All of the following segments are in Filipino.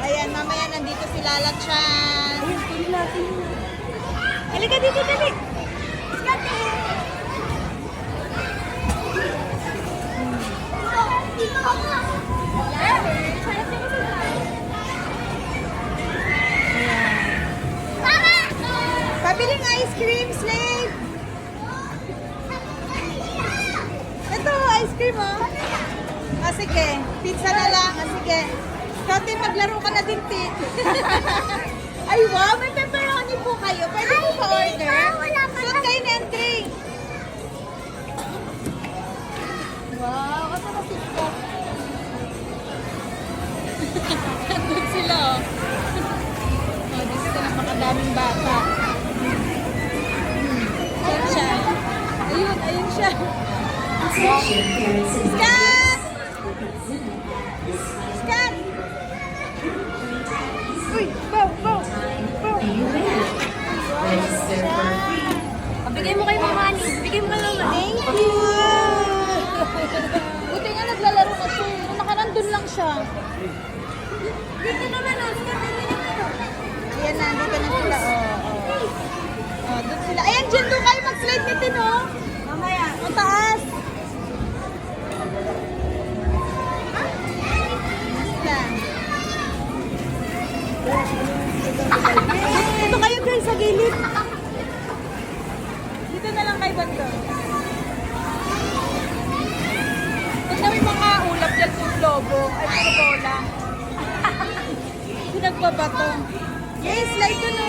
ayan, mamaya nandito si Lala Chan. Ayun, kunin natin. Halika dito, dali. Iskate. Pabiling ice cream, Slave. Ito, ice cream, oh. Ah, sige. Pizza na lang. Ah, sige. Kati, maglaro ka na din, Pit. Ay, wow. May pepperoni po kayo. Pwede po pa-order? Suot kayo ni Andre. Wow. Asa na sila? Nandun sila, oh. Oh, dito na makadaming bata. Yan siya. Ayun, ayun siya. Scat! Scat! Uy, bow, bow, bow. Bigay mo kay Mama Ani. Bigay mo kay Mama. Thank you! Buti nga naglalaro na siya. Nung nakarandun lang siya. Dito naman, oh. Ayan na, dito na sila. Oh, doon sila. Ayan, dyan doon kayo mag-slide nitin, oh. Mamaya. Ang taas. Sila. Dito kayo guys, sa gilid. Dito na lang kayo bando. Pag namin mga ulap dyan kung lobo, ay puro bola. Pinagbabato. Yes, slide ko no.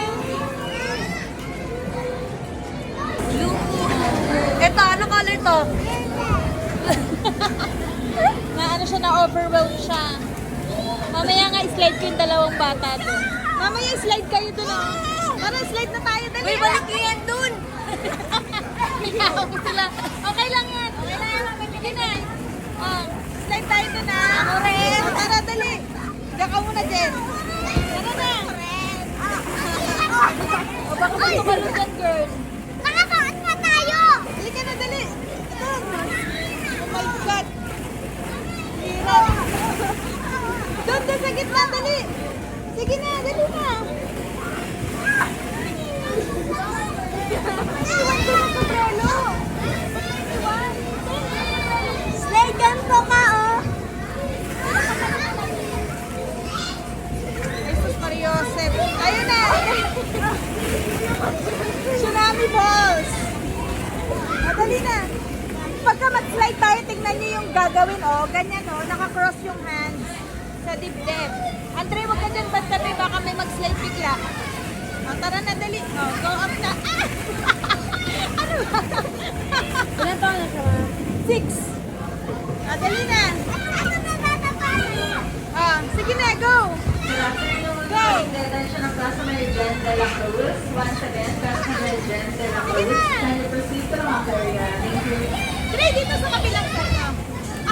Blue. Ito, ano color to? Na ano siya, na-overwhelm siya. Mamaya nga, slide ko yung dalawang bata doon. Mamaya, slide kayo doon, oh. Tara, slide na tayo, dali. Uy, balik yan dun. Miyaw sila. Okay lang yan. Okay lang yan. Sige na. Oh, slide tayo doon, ah. Correct. Oh, tara, dali. Diyan ka muna, Jen. Tara na. O, baka magpapalo dyan, girl. Nakakaon na tayo. Halika na, dali. Doon. Oh my God. Hirap. Doon, doon sa gitna, dali. Sige na, dali na. Iwan ko ng sombrero. Iwan. Slide ganito ka, oh. Jesus Mariosep. Ayun na. Tsunami balls. Madali na. Pagka mag-slide tayo, tingnan niyo yung gagawin, oh. Ganyan, oh. Naka-cross yung hands sa dibdib. Andre, wag ka dyan basta-tabi. Baka may mag-slide bigla. Oh, tara na, dali. Oh, go up na. Ah! Ano ba? Ilan taon na siya, Ma? 6. Ah, dali na. Ah, sige na, go. Go. Attention ng Customer Jen de la Cruz. Once again, Customer Jen de la Sige Cruz. na. Kindly proceed to the area. Thank you. Dali, dito sa kabilang side. Oh.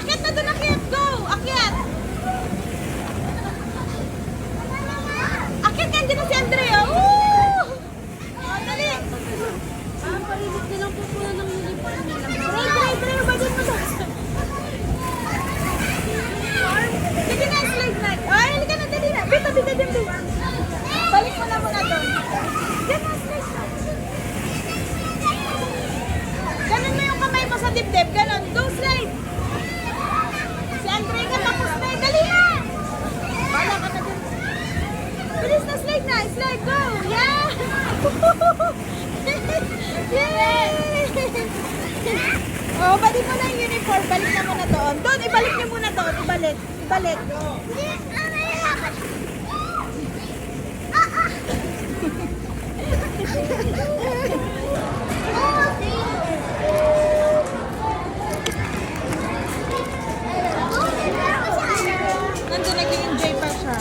Akyat na doon, akyat. Go. Akyat. Akyat ka, dyan na si Andrea. Woo! Oh, dali. Palilit nilang po po ng uniform nila. Try. Bagay mo doon. Sige na, slide na. Ay, halika na, dali na. Bita. Balik mo na muna doon. Diyan na, slide na. Ganon mo yung kamay mo sa dibdib. Ganon. Go, slide. Si Andre ka tapos na. Dali na. Bala ka na doon. Bilis na, slide na. Slide, go. Yeah. Yay! Oh, balik mo na yung uniform. Balik na muna doon. Doon, ibalik niyo muna doon. Ibalik. Nandun, nag-enjoy pa siya.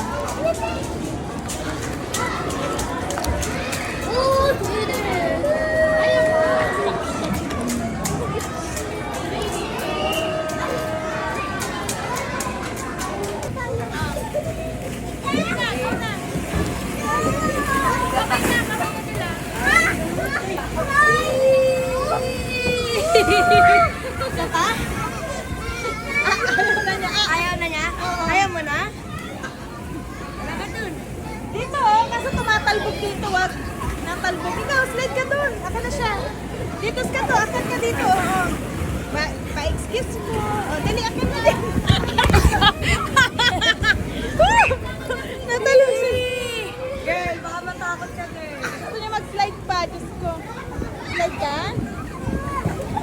Ayaw na niya? Ayaw mo na? talbog dito, wag. Nang talbog. Ikaw, slide ka doon. Aka na siya. Dito ka to, akan ka dito. Oo. Pa-excuse mo. O, dali, akan na din. Natalo siya. Girl, baka matakot ka, girl. Gusto niya mag-slide pa, Diyos ko. Slide ka?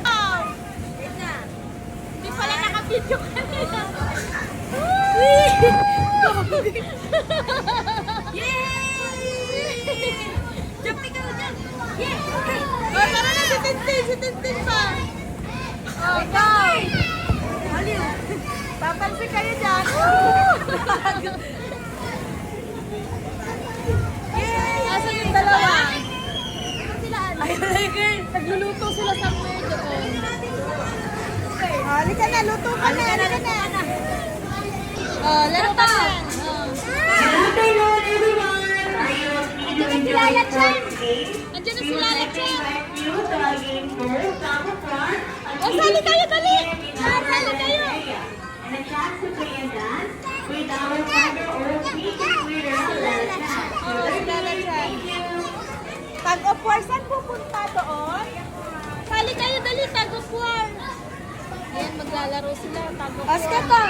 Wow! Hindi pala naka-video kanina. Yay! Jump ikaw dyan! Yay! Oh, tara na si Tintin pa! Oh, go! Aliw! Papansin kayo dyan! Yay! Asan yung dalawa? Ay, girl! Nagluluto sila somewhere doon. Oh, halika na, luto ka na, halika na. Oh, laro ka na. Andiyan na si Lala Chan. O, sali kayo, dali. Sali kayo. And a chance to play and dance with our father or speaking leader, Lala Chan. Oh, si Lala Chan. Tag of War, saan pupunta doon? Sali kayo, dali, Tag of War. Ayan, maglalaro sila, Tag of War. Oscar pa.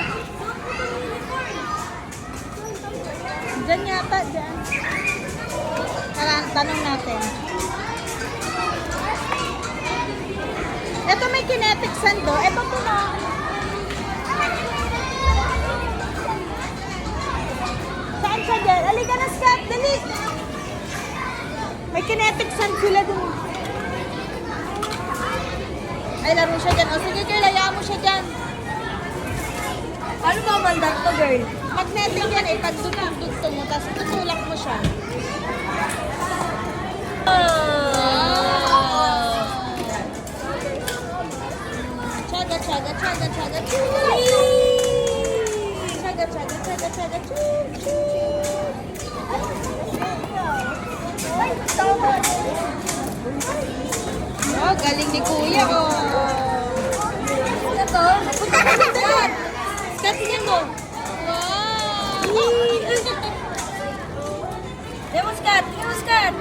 Diyan yata, diyan. Tara, tanong natin. Ito may kinetic sand do. Ito po na. Saan siya dyan? Halika na, Scott. Dali. May kinetic sand sila dun. Ay, laro siya dyan. O sige, girl, hayaan mo siya dyan. Ano ba mandar to, girl? Magnetic yan eh. Pag dugtong mo, tapos tutulak mo siya. Chaga, chaga, chaga, chaga, choo. Chaga, chaga, chaga, chaga, choo, choo. Oh, galing ni Kuya, oh. Ano to? Punta ka sa dyan. Tingnan mo. Wow! Tingnan mo, Scott. Tingnan mo, Scott.